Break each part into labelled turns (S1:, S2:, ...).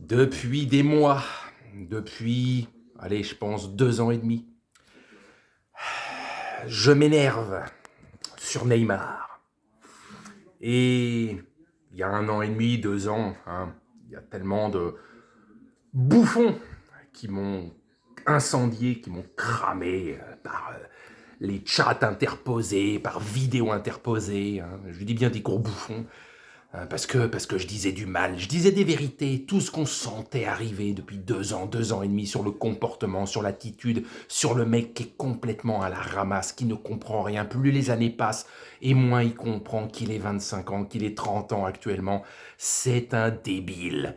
S1: Depuis des mois, depuis, allez, je pense 2 ans et demi, je m'énerve sur Neymar. Et il y a 1 an et demi, 2 ans, hein, il y a tellement de bouffons qui m'ont incendié, qui m'ont cramé par les chats interposés, par vidéos interposées. Hein. Je dis bien des gros bouffons. Parce que je disais du mal, je disais des vérités, tout ce qu'on sentait arriver depuis 2 ans et demi sur le comportement, sur l'attitude, sur le mec qui est complètement à la ramasse, qui ne comprend rien. Plus les années passent et moins il comprend qu'il ait 25 ans, qu'il ait 30 ans actuellement. C'est un débile.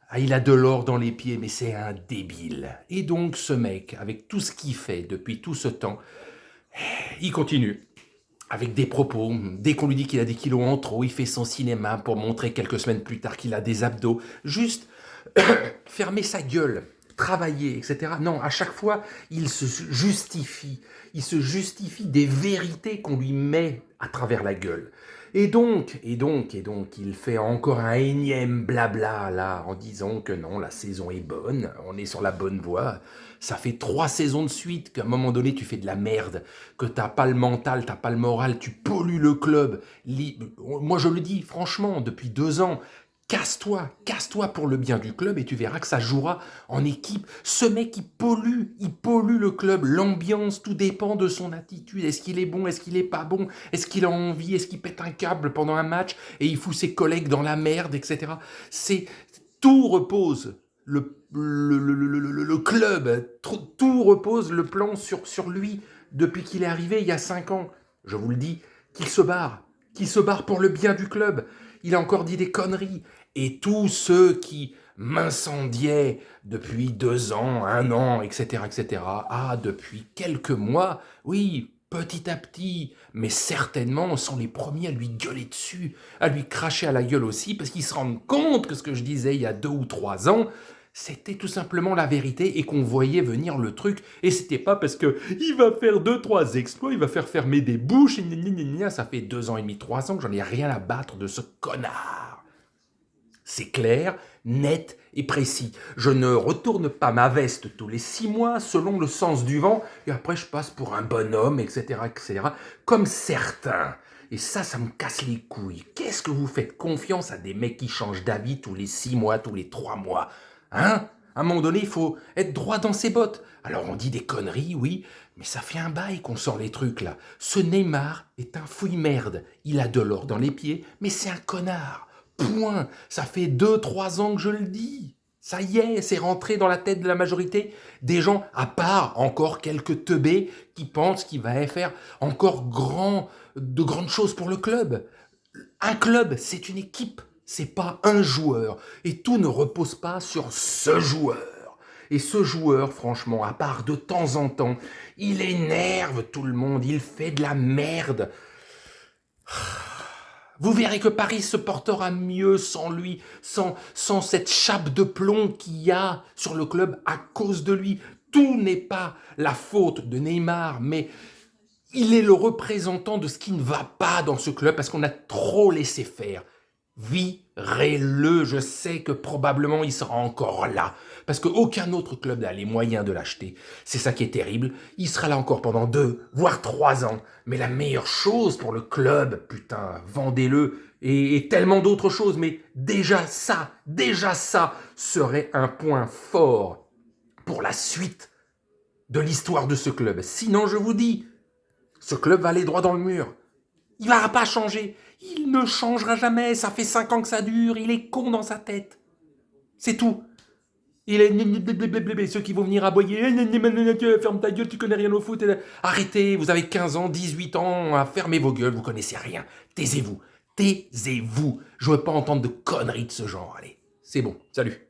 S1: Ah, il a de l'or dans les pieds, mais c'est un débile. Et donc ce mec, avec tout ce qu'il fait depuis tout ce temps, il continue. Avec des propos, dès qu'on lui dit qu'il a des kilos en trop, il fait son cinéma pour montrer quelques semaines plus tard qu'il a des abdos. Juste fermer sa gueule, travailler, etc. Non, à chaque fois, il se justifie. Il se justifie des vérités qu'on lui met à travers la gueule. Et donc, il fait encore un énième blabla là, en disant que non, la saison est bonne, on est sur la bonne voie. Ça fait 3 saisons de suite qu'à un moment donné, tu fais de la merde, que t'as pas le mental, t'as pas le moral, tu pollues le club. Moi, je le dis franchement, depuis 2 ans, casse-toi pour le bien du club et tu verras que ça jouera en équipe. Ce mec, il pollue le club, l'ambiance, tout dépend de son attitude. Est-ce qu'il est bon, est-ce qu'il est pas bon, est-ce qu'il a envie, est-ce qu'il pète un câble pendant un match et il fout ses collègues dans la merde, etc. Tout repose, le club, tout repose le plan sur lui depuis qu'il est arrivé il y a 5 ans. Je vous le dis, qu'il se barre pour le bien du club. Il a encore dit des conneries. Et tous ceux qui m'incendiaient depuis 2 ans, 1 an, etc., depuis quelques mois, oui, petit à petit, mais certainement sont les premiers à lui gueuler dessus, à lui cracher à la gueule aussi, parce qu'ils se rendent compte que ce que je disais il y a 2 ou 3 ans, c'était tout simplement la vérité et qu'on voyait venir le truc. Et c'était pas parce que il va faire 2, 3 exploits, il va faire fermer des bouches, ça fait 2 ans et demi, 3 ans que j'en ai rien à battre de ce connard. C'est clair, net et précis. Je ne retourne pas ma veste tous les 6 mois selon le sens du vent et après je passe pour un bonhomme, etc., comme certains. Et ça me casse les couilles. Qu'est-ce que vous faites confiance à des mecs qui changent d'avis tous les 6 mois, tous les 3 mois? Hein? À un moment donné, il faut être droit dans ses bottes. Alors on dit des conneries, oui, mais ça fait un bail qu'on sort les trucs là. Ce Neymar est un fouille-merde. Il a de l'or dans les pieds, mais c'est un connard. Point. Ça fait 2, 3 ans que je le dis. Ça y est, c'est rentré dans la tête de la majorité des gens, à part encore quelques teubés qui pensent qu'il va faire encore de grandes choses pour le club. Un club, c'est une équipe, c'est pas un joueur. Et tout ne repose pas sur ce joueur. Et ce joueur, franchement, à part de temps en temps, il énerve tout le monde, il fait de la merde. Vous verrez que Paris se portera mieux sans lui, sans cette chape de plomb qu'il y a sur le club à cause de lui. Tout n'est pas la faute de Neymar, mais il est le représentant de ce qui ne va pas dans ce club parce qu'on a trop laissé faire. Virez-le, je sais que probablement il sera encore là, parce qu'aucun autre club n'a les moyens de l'acheter. C'est ça qui est terrible, il sera là encore pendant 2, voire 3 ans. Mais la meilleure chose pour le club, putain, vendez-le, et tellement d'autres choses, mais déjà ça serait un point fort pour la suite de l'histoire de ce club. Sinon, je vous dis, ce club va aller droit dans le mur. Il ne va pas changer. Il ne changera jamais. Ça fait 5 ans que ça dure. Il est con dans sa tête. C'est tout. Il est... Ceux qui vont venir aboyer. Ferme ta gueule, tu connais rien au foot. Arrêtez, vous avez 15 ans, 18 ans. Fermez vos gueules, vous connaissez rien. Taisez-vous. Taisez-vous. Je ne veux pas entendre de conneries de ce genre. Allez, c'est bon. Salut.